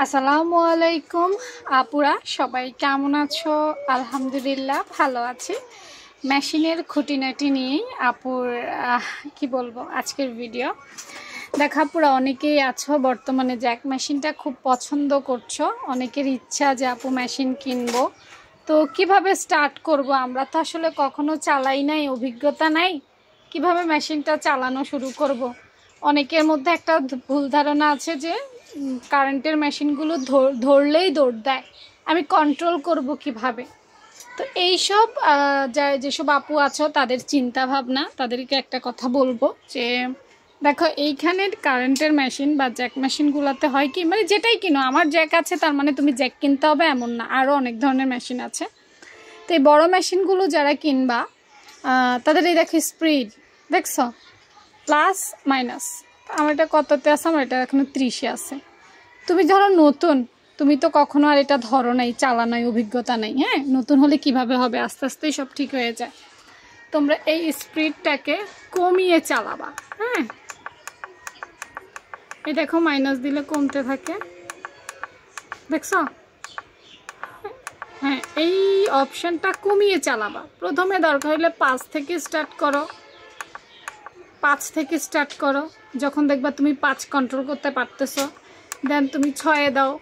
আসসালামু আলাইকুম আপুরা, সবাই কেমন আছো? আলহামদুলিল্লাহ ভালো আছি। মেশিনের খুঁটিনাটি নিয়েই আপুর কি বলবো আজকের ভিডিও। দেখা আপুরা অনেকেই আছো বর্তমানে জ্যাক মেশিনটা খুব পছন্দ করছো, অনেকের ইচ্ছা যে আপু মেশিন কিনবো, তো কিভাবে স্টার্ট করব? আমরা তো আসলে কখনো চালাই নাই, অভিজ্ঞতা নাই, কিভাবে মেশিনটা চালানো শুরু করব? অনেকের মধ্যে একটা ভুল ধারণা আছে যে কারেন্টের মেশিনগুলো ধরলেই দৌড় দেয়, আমি কন্ট্রোল করব কিভাবে? তো এইসব যেসব আপু আছো তাদের চিন্তা ভাবনা, তাদেরকে একটা কথা বলবো যে দেখো, এইখানের কারেন্টের মেশিন বা জ্যাক মেশিনগুলোতে হয় কি, মানে যেটাই কিনো, আমার জ্যাক আছে তার মানে তুমি জ্যাক কিনতে হবে এমন না, আরও অনেক ধরনের মেশিন আছে। তো এই বড়ো মেশিনগুলো যারা কিনবা তাদের এই দেখো স্পিড দেখছো প্লাস মাইনাস, আমার এটা কততে আছে? আমার এটা এখনো 30-এ আছে। তুমি ধরো নতুন, তুমি তো কখনো আর এটা ধরো নাই, চালা নাই, অভিজ্ঞতা নাই। হ্যাঁ, নতুন হলে কিভাবে হবে? আস্তে আস্তেই সব ঠিক হয়ে যায়। তোমরা এই স্পিডটাকে কমিয়ে চালাবা। হ্যাঁ, এই দেখো মাইনাস দিলে কমতে থাকে, দেখছো? হ্যাঁ, এই অপশানটা কমিয়ে চালাবা। প্রথমে দরকার হলে 5 থেকে স্টার্ট করো, 5 থেকে স্টার্ট করো। যখন দেখবা তুমি 5 কন্ট্রোল করতে পারতেছো, দেন তুমি 6-এ দাও।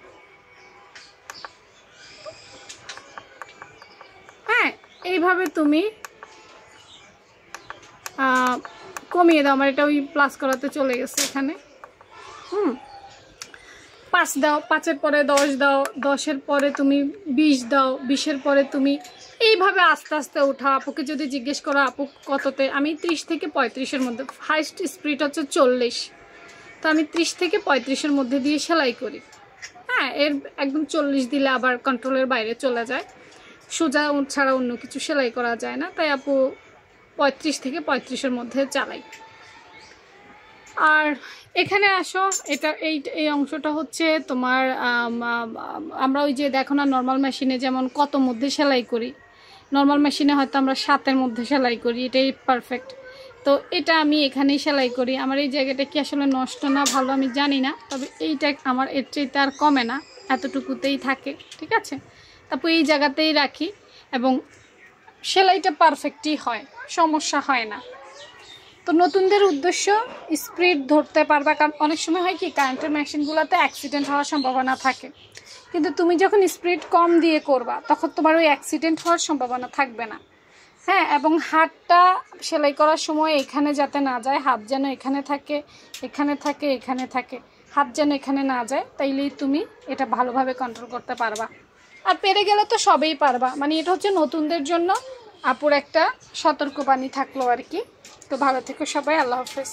হ্যাঁ, এইভাবে তুমি কমিয়ে দাও। আমার এটা ওই প্লাস করাতে চলে গেছে এখানে। 5 দাও, 5-এর পরে 10 দাও, 10-এর পরে তুমি 20 দাও, 20-এর পরে তুমি এইভাবে আস্তে আস্তে উঠাও। আপুকে যদি জিজ্ঞেস করো আপু কততে, আমি 30 থেকে 35-এর মধ্যে, হাইস্ট স্পিড হচ্ছে 40, তো আমি 30 থেকে 35-এর মধ্যে দিয়ে সেলাই করি। হ্যাঁ, এর একদম 40 দিলে আবার কন্ট্রোলের বাইরে চলে যায়, সোজা ছাড়া অন্য কিছু সেলাই করা যায় না, তাই আপু 35 থেকে 35-এর মধ্যে চালাই। আর এখানে আসো, এটা এই অংশটা হচ্ছে তোমার আমরা ওই যে দেখো না নর্মাল মেশিনে যেমন কত মধ্যে সেলাই করি, নর্মাল মেশিনে হয়তো আমরা 7-এর মধ্যে সেলাই করি, এটাই পারফেক্ট। তো এটা আমি এখানেই সেলাই করি। আমার এই জায়গাটা কি আসলে নষ্ট না ভালো আমি জানি না, তবে এইটা আমার এর চাইতে আর কমে না, এতটুকুতেই থাকে। ঠিক আছে, তারপর এই জায়গাতেই রাখি এবং সেলাইটা পারফেক্টই হয়, সমস্যা হয় না। তো নতুনদের উদ্দেশ্য স্পিড ধরতে পারবা, কারণ অনেক সময় হয় কি কারেন্টের মেশিনগুলোতে অ্যাক্সিডেন্ট হওয়ার সম্ভাবনা থাকে, কিন্তু তুমি যখন স্পিড কম দিয়ে করবা তখন তোমার ওই অ্যাক্সিডেন্ট হওয়ার সম্ভাবনা থাকবে না। হ্যাঁ, এবং হাতটা সেলাই করার সময় এখানে যাতে না যায়, হাত যেন এখানে থাকে, এখানে থাকে, এখানে থাকে, হাত যেন এখানে না যায়, তাইলেই তুমি এটা ভালোভাবে কন্ট্রোল করতে পারবা। আর পেরে গেলে তো সবেই পারবা। মানে এটা হচ্ছে নতুনদের জন্য আপুর একটা সতর্কবাণী থাকলো আর কি। তো ভালো থেকো সবাই, আল্লাহ হাফেজ।